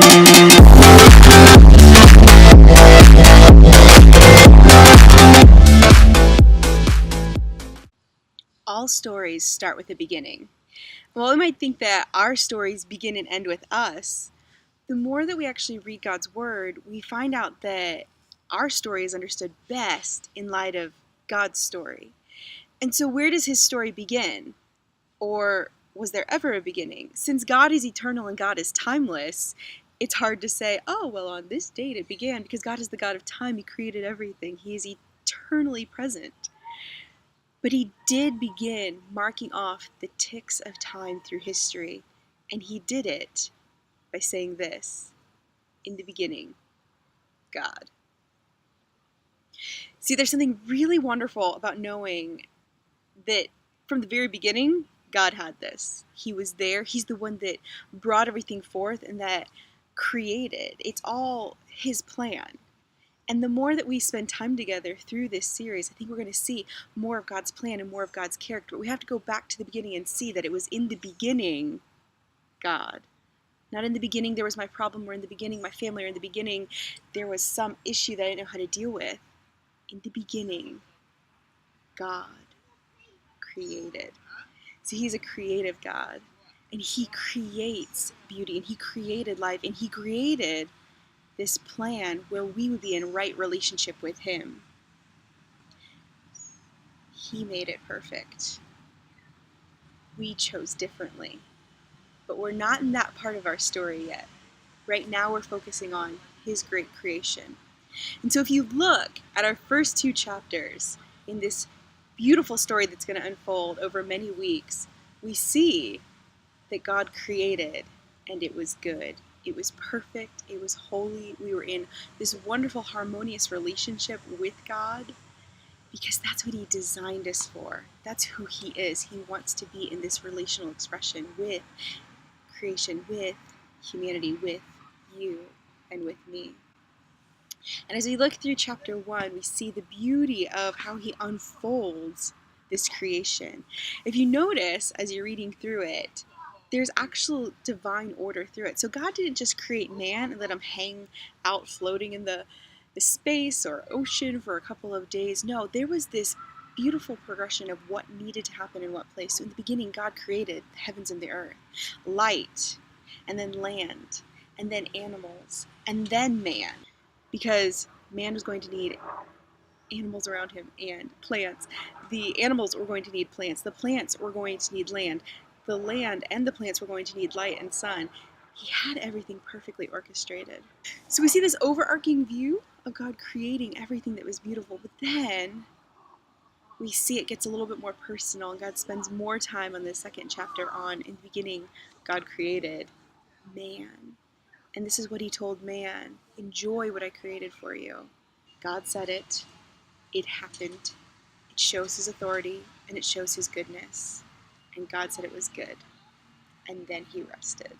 All stories start with a beginning. While we might think that our stories begin and end with us, the more that we actually read God's Word, we find out that our story is understood best in light of God's story. And so where does his story begin? Or was there ever a beginning? Since God is eternal and God is timeless, it's hard to say, oh, well, on this date it began, because God is the God of time. He created everything. He is eternally present. But he did begin marking off the ticks of time through history, and he did it by saying this: in the beginning, God. See, there's something really wonderful about knowing that from the very beginning, God had this. He was there. He's the one that brought everything forth and that created. It's all his plan. And the more that we spend time together through this series, I think we're going to see more of God's plan and more of God's character. But we have to go back to the beginning and see that it was in the beginning, God. Not in the beginning there was my problem, or in the beginning my family, or in the beginning there was some issue that I didn't know how to deal with. In the beginning, God created. See, he's a creative God. And he creates beauty, and he created life, and he created this plan where we would be in right relationship with him. He made it perfect. We chose differently. But we're not in that part of our story yet. Right now we're focusing on his great creation. And so if you look at our first two chapters in this beautiful story that's going to unfold over many weeks, we see that God created and it was good. It was perfect. It was holy. We were in this wonderful, harmonious relationship with God because that's what he designed us for. That's who he is. He wants to be in this relational expression with creation, with humanity, with you and with me. And as we look through chapter 1, we see the beauty of how he unfolds this creation. If you notice, as you're reading through it, there's actual divine order through it. So God didn't just create man and let him hang out floating in the space or ocean for a couple of days. No, there was this beautiful progression of what needed to happen in what place. So in the beginning, God created the heavens and the earth, light, and then land, and then animals, and then man. Because man was going to need animals around him and plants. The animals were going to need plants. The plants were going to need land. The land and the plants were going to need light and sun. He had everything perfectly orchestrated. So we see this overarching view of God creating everything that was beautiful, but then we see it gets a little bit more personal, and God spends more time on the second chapter on, in the beginning, God created man. And this is what he told man: enjoy what I created for you. God said it. It happened. It shows his authority and it shows his goodness. And God said it was good. And then he rested.